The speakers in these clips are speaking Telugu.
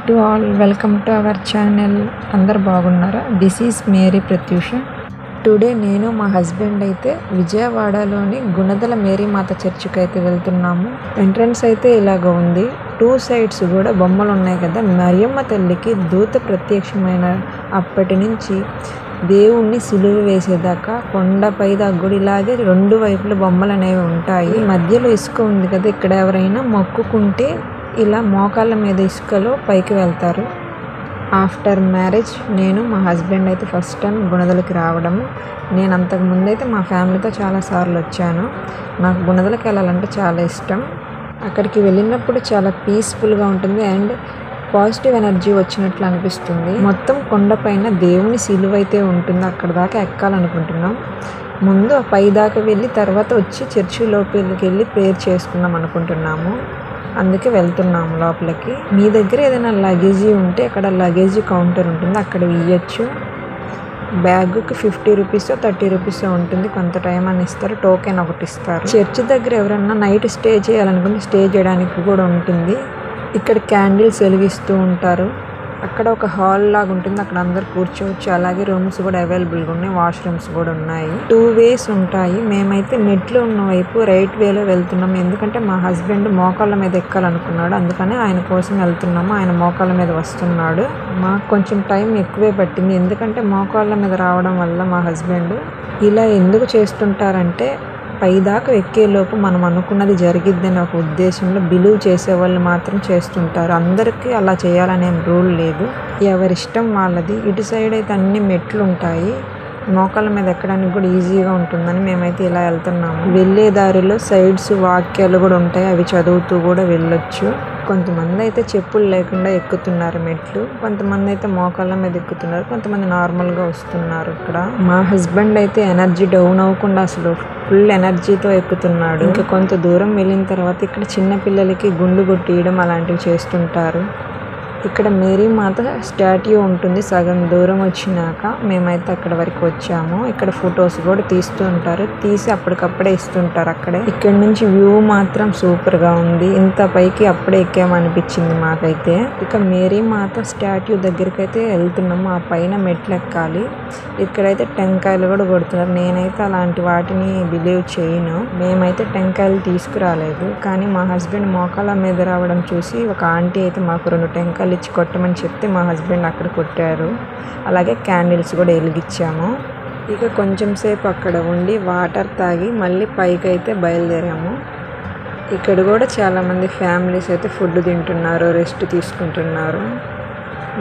To all, welcome to our channel. అందరు బాగున్నారా? This is Mary Pratyusha. Today నేను మా హస్బెండ్ అయితే విజయవాడలోని గుణదల మేరీమాత చర్చికి అయితే వెళ్తున్నాము. ఎంట్రన్స్ అయితే ఇలాగ ఉంది. 2 సైడ్స్ కూడా బొమ్మలు ఉన్నాయి కదా. మరియమ్మ తల్లికి దూత ప్రత్యక్షమైన అప్పటి నుంచి దేవుణ్ణి సిలువ వేసేదాకా కొండపై దగ్గర ఇలాగే 2 వైపుల బొమ్మలు అనేవి ఉంటాయి. మధ్యలో ఇసుక ఉంది కదా, ఇక్కడ ఎవరైనా మొక్కుకుంటే ఇలా మోకాళ్ళ మీద ఇసుకలో పైకి వెళ్తారు. ఆఫ్టర్ మ్యారేజ్ నేను మా హస్బెండ్ అయితే ఫస్ట్ టైం గుణదలకి రావడము. నేను అంతకుముందు అయితే మా ఫ్యామిలీతో చాలాసార్లు వచ్చాను. నాకు గుణదలకి వెళ్ళాలంటే చాలా ఇష్టం. అక్కడికి వెళ్ళినప్పుడు చాలా పీస్ఫుల్గా ఉంటుంది అండ్ పాజిటివ్ ఎనర్జీ వచ్చినట్లు అనిపిస్తుంది. మొత్తం కొండపైన దేవుని సిలువ అయితే ఉంటుంది. అక్కడ దాకా ఎక్కాలనుకుంటున్నాం. ముందు పై దాకా వెళ్ళి తర్వాత వచ్చి చర్చి లోపలికి వెళ్ళి ప్రేయర్ చేసుకుందాం అనుకుంటున్నాము. అందుకే వెళ్తున్నాము లోపలికి. మీ దగ్గర ఏదైనా లగేజీ ఉంటే అక్కడ లగేజీ కౌంటర్ ఉంటుంది, అక్కడ ఇవ్వచ్చు. బ్యాగుకి 50 రూపీసో 30 రూపీసో ఉంటుంది. కొంత టైం అని ఇస్తారు. టోకెన్ ఒకటి ఇస్తారు. చర్చి దగ్గర ఎవరన్నా నైట్ స్టే చేయాలనుకుంటే స్టే చేయడానికి కూడా ఉంటుంది. ఇక్కడ క్యాండిల్స్ వెలిగిస్తూ ఉంటారు. అక్కడ ఒక హాల్ లాగా ఉంటుంది, అక్కడ అందరు కూర్చోవచ్చు. అలాగే రూమ్స్ కూడా అవైలబుల్గా ఉన్నాయి, వాష్రూమ్స్ కూడా ఉన్నాయి. 2 వేస్ ఉంటాయి. మేమైతే మెట్లు ఉన్న వైపు రైట్ వేలో వెళ్తున్నాము. ఎందుకంటే మా హస్బెండ్ మోకాళ్ళ మీద ఎక్కాలనుకున్నాడు, అందుకని ఆయన కోసం వెళ్తున్నాము. ఆయన మోకాళ్ళ మీద వస్తున్నాడు. మాకు కొంచెం టైం ఎక్కువే పట్టింది, ఎందుకంటే మోకాళ్ళ మీద రావడం వల్ల మా హస్బెండ్ ఇలా ఎందుకు చేస్తుంటారంటే పైదాకా ఎక్కేలోపు మనం అనుకున్నది జరిగిద్దని ఒక ఉద్దేశంలో బిలీవ్ చేసేవాళ్ళు మాత్రం చేస్తుంటారు. అందరికీ అలా చేయాలనే రూల్ లేదు, ఎవరిష్టం వాళ్ళది. ఇటు సైడ్ అయితే అన్ని మెట్లు ఉంటాయి, మోకాళ్ళ మీద ఎక్కడానికి కూడా ఈజీగా ఉంటుందని మేమైతే ఇలా వెళ్తున్నాము. వెళ్ళే దారిలో సైడ్స్ వాక్యాలు కూడా ఉంటాయి, అవి చదువుతూ కూడా వెళ్ళొచ్చు. కొంతమంది అయితే చెప్పులు లేకుండా ఎక్కుతున్నారు మెట్లు, కొంతమంది అయితే మోకాళ్ళ మీద ఎక్కుతున్నారు, కొంతమంది నార్మల్గా వస్తున్నారు. ఇక్కడ మా హస్బెండ్ అయితే ఎనర్జీ డౌన్ అవ్వకుండా అసలు ఫుల్ ఎనర్జీతో ఎక్కుతున్నాడు. ఇంకా కొంత దూరం వెళ్ళిన తర్వాత ఇక్కడ చిన్న పిల్లలకి గుండు కొట్టియడం అలాంటివి చేస్తుంటారు. ఇక్కడ మేరీ మాత స్టాట్యూ ఉంటుంది. సగం దూరం వచ్చినాక మేమైతే అక్కడ వరకు వచ్చాము. ఇక్కడ ఫొటోస్ కూడా తీస్తూ ఉంటారు, తీసి అప్పటికప్పుడే ఇస్తుంటారు అక్కడే. ఇక్కడ నుంచి వ్యూ మాత్రం సూపర్గా ఉంది. ఇంత పైకి అప్పుడే ఎక్కామనిపించింది మాకైతే. ఇక మేరీ మాత స్టాట్యూ దగ్గరికి అయితే వెళ్తున్నాము. ఆ పైన మెట్లు ఎక్కాలి. ఇక్కడైతే టెంకాయలు కూడా కొడుతున్నారు. నేనైతే అలాంటి వాటిని బిలీవ్ చేయను. మేమైతే టెంకాయలు తీసుకురాలేదు, కానీ మా హస్బెండ్ మోకాళ్ళ మీద రావడం చూసి ఒక ఆంటీ అయితే మాకు 2 టెంకాయలు ఇచ్చి కొట్టమని చెప్తే మా హస్బెండ్ అక్కడ కొట్టారు. అలాగే క్యాండిల్స్ కూడా వెలిగించాము. ఇక కొంచెం సేపు అక్కడ ఉండి వాటర్ తాగి మళ్ళీ పైకి అయితే బయలుదేరాము. ఇక్కడ కూడా చాలామంది ఫ్యామిలీస్ అయితే ఫుడ్ తింటున్నారు, రెస్ట్ తీసుకుంటున్నారు.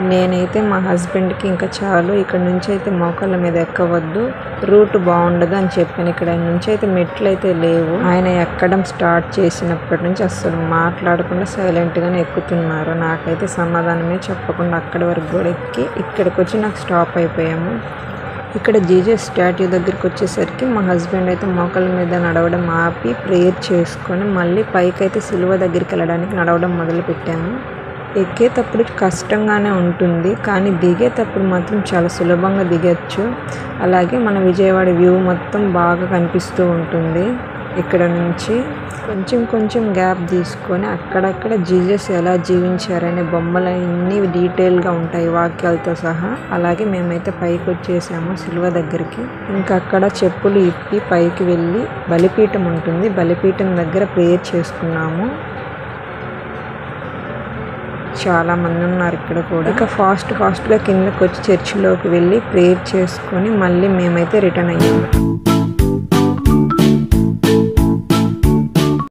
నేనైతే మా హస్బెండ్కి ఇంకా చాలు, ఇక్కడ నుంచి అయితే మోకాళ్ళ మీద ఎక్కవద్దు, రూట్ బాగుండదు అని చెప్పాను. ఇక్కడ నుంచి అయితే మెట్లు అయితే లేవు. ఆయన ఎక్కడం స్టార్ట్ చేసినప్పటి నుంచి అస్సలు మాట్లాడకుండా సైలెంట్గానే ఎక్కుతున్నారు. నాకైతే సమాధానమే చెప్పకుండా అక్కడి వరకు కూడా ఎక్కి ఇక్కడికి వచ్చి నాకు స్టాప్ అయిపోయాము. ఇక్కడ జీసస్ స్టాట్యూ దగ్గరికి వచ్చేసరికి మా హస్బెండ్ అయితే మోకాళ్ళ మీద నడవడం ఆపి ప్రేయర్ చేసుకొని మళ్ళీ పైకి అయితే సిలువ దగ్గరికి వెళ్ళడానికి నడవడం మొదలు పెట్టాము. ఎక్కేటప్పుడు కష్టంగానే ఉంటుంది, కానీ దిగేటప్పుడు మాత్రం చాలా సులభంగా దిగచ్చు. అలాగే మన విజయవాడ వ్యూ మొత్తం బాగా కనిపిస్తూ ఉంటుంది. ఇక్కడ నుంచి కొంచెం గ్యాప్ తీసుకొని అక్కడక్కడ జీసస్ ఎలా జీవించారనే బొమ్మలు అన్నీ డీటెయిల్గా ఉంటాయి వాక్యాలతో సహా. అలాగే మేమైతే పైకి వచ్చేసాము సిలువ దగ్గరికి. ఇంకా అక్కడ చెప్పులు ఇప్పి పైకి వెళ్ళి బలిపీఠం ఉంటుంది, బలిపీఠం దగ్గర ప్రేయర్ చేసుకున్నాము. చాలా మంది ఉన్నారు ఇక్కడ కూడా. ఇక ఫాస్ట్గా కిందకి వచ్చి చర్చిలోకి వెళ్ళి ప్రేయర్ చేసుకొని మళ్ళీ మేమైతే రిటర్న్ అయ్యాము.